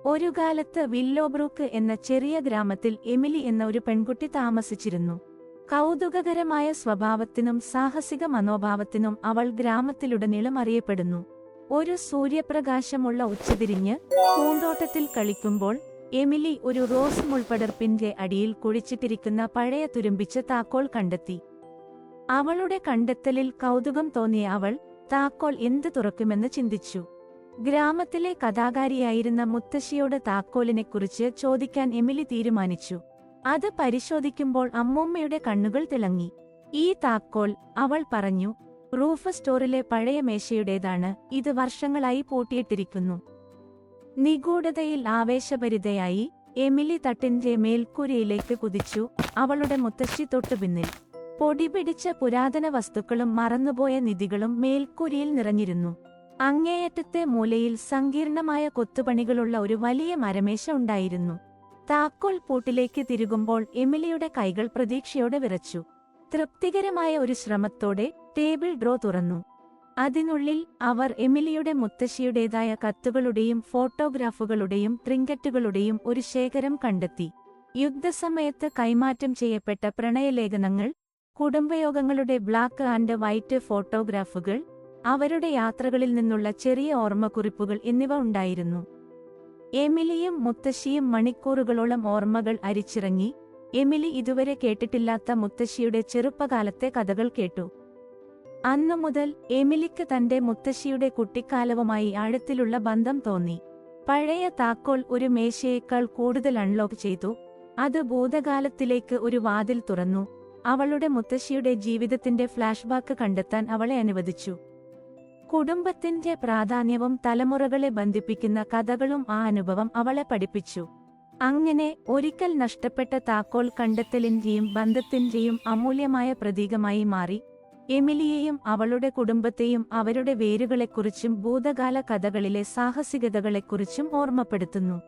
ഒരു കാലത്ത് വില്ലോബ്രൂക്ക് എന്ന ചെറിയ ഗ്രാമത്തിൽ എമിലി എന്ന ഒരു പെൺകുട്ടി താമസിച്ചിരുന്നു. കൗതുകകരമായ സ്വഭാവത്തിനും സാഹസിക മനോഭാവത്തിനും അവൾ ഗ്രാമത്തിലുടനീളം അറിയപ്പെടുന്നു. ഒരു സൂര്യപ്രകാശമുള്ള ഉച്ചതിരിഞ്ഞ് പൂന്തോട്ടത്തിൽ കളിക്കുമ്പോൾ എമിലി ഒരു റോസ് മുൾപടർപ്പിന്റെ അടിയിൽ കുഴിച്ചിട്ടിരിക്കുന്ന പഴയ തുരുമ്പിച്ച താക്കോൽ കണ്ടെത്തി. അവളുടെ കണ്ടെത്തലിൽ കൗതുകം തോന്നിയ അവൾ താക്കോൽ എന്ത് തുറക്കുമെന്ന് ചിന്തിച്ചു. ഗ്രാമത്തിലെ കഥാകാരിയായിരുന്ന മുത്തശ്ശിയോട് താക്കോലിനെക്കുറിച്ച് ചോദിക്കാൻ എമിലി തീരുമാനിച്ചു. അത് പരിശോധിക്കുമ്പോൾ അമ്മൂമ്മയുടെ കണ്ണുകൾ തിളങ്ങി. ഈ താക്കോൽ, അവൾ പറഞ്ഞു, റൂഫ് സ്റ്റോറിലെ പഴയ മേശയുടേതാണ്. ഇത് വർഷങ്ങളായി പൂട്ടിയിട്ടിരിക്കുന്നു. നിഗൂഢതയിൽ ആവേശഭരിതയായി എമിലി തട്ടിന്റെ മേൽക്കൂരയിലേക്ക് കുതിച്ചു. അവളുടെ മുത്തശ്ശി തൊട്ടുപിന്നിൽ. പൊടിപിടിച്ച പുരാതന വസ്തുക്കളും മറന്നുപോയ നിധികളും മേൽക്കൂരയിൽ നിറഞ്ഞിരുന്നു. അങ്ങേയറ്റത്തെ മൂലയിൽ സങ്കീർണമായ കൊത്തുപണികളുള്ള ഒരു വലിയ മരമേശ ഉണ്ടായിരുന്നു. താക്കോൽ പൂട്ടിലേക്ക് തിരുകുമ്പോൾ എമിലിയുടെ കൈകൾ പ്രതീക്ഷയോടെ വിറച്ചു. തൃപ്തികരമായ ഒരു ശ്രമത്തോടെ ടേബിൾ ഡ്രോ തുറന്നു. അതിനുള്ളിൽ അവർ എമിലിയുടെ മുത്തശ്ശിയുടേതായ കത്തുകളുടെയും ഫോട്ടോഗ്രാഫുകളുടെയും ട്രിങ്കറ്റുകളുടെയും ഒരു ശേഖരം കണ്ടെത്തി. യുദ്ധസമയത്ത് കൈമാറ്റം ചെയ്യപ്പെട്ട പ്രണയലേഖനങ്ങൾ, കുടുംബയോഗങ്ങളുടെ ബ്ലാക്ക് ആൻഡ് വൈറ്റ് ഫോട്ടോഗ്രാഫുകൾ, അവരുടെ യാത്രകളിൽ നിന്നുള്ള ചെറിയ ഓർമ്മക്കുറിപ്പുകൾ എന്നിവ ഉണ്ടായിരുന്നു. എമിലിയും മുത്തശ്ശിയും മണിക്കൂറുകളോളം ഓർമ്മകൾ അരിച്ചിറങ്ങി. എമിലി ഇതുവരെ കേട്ടിട്ടില്ലാത്ത മുത്തശ്ശിയുടെ ചെറുപ്പകാലത്തെ കഥകൾ കേട്ടു. അന്നുമുതൽ എമിലിക്ക് തന്റെ മുത്തശ്ശിയുടെ കുട്ടിക്കാലവുമായി ആഴത്തിലുള്ള ബന്ധം തോന്നി. പഴയ താക്കോൽ ഒരു മേശയേക്കാൾ കൂടുതൽ അൺലോക്ക് ചെയ്തു. അത് ഭൂതകാലത്തിലേക്ക് ഒരു വാതിൽ തുറന്നു. അവളുടെ മുത്തശ്ശിയുടെ ജീവിതത്തിന്റെ ഫ്ലാഷ്ബാക്ക് കണ്ടെത്താൻ അവളെ അനുവദിച്ചു. കുടുംബത്തിന്റെ പ്രാധാന്യവും തലമുറകളെ ബന്ധിപ്പിക്കുന്ന കഥകളും ആ അനുഭവം അവളെ പഠിപ്പിച്ചു. അങ്ങനെ ഒരിക്കൽ നഷ്ടപ്പെട്ട താക്കോൽ കണ്ടെത്തലിന്റെയും ബന്ധത്തിന്റെയും അമൂല്യമായ പ്രതീകമായി മാറി. എമിലിയെയും അവളുടെ കുടുംബത്തെയും അവരുടെ വേരുകളെക്കുറിച്ചും ഭൂതകാല കഥകളിലെ സാഹസികതകളെക്കുറിച്ചും ഓർമ്മപ്പെടുത്തുന്നു.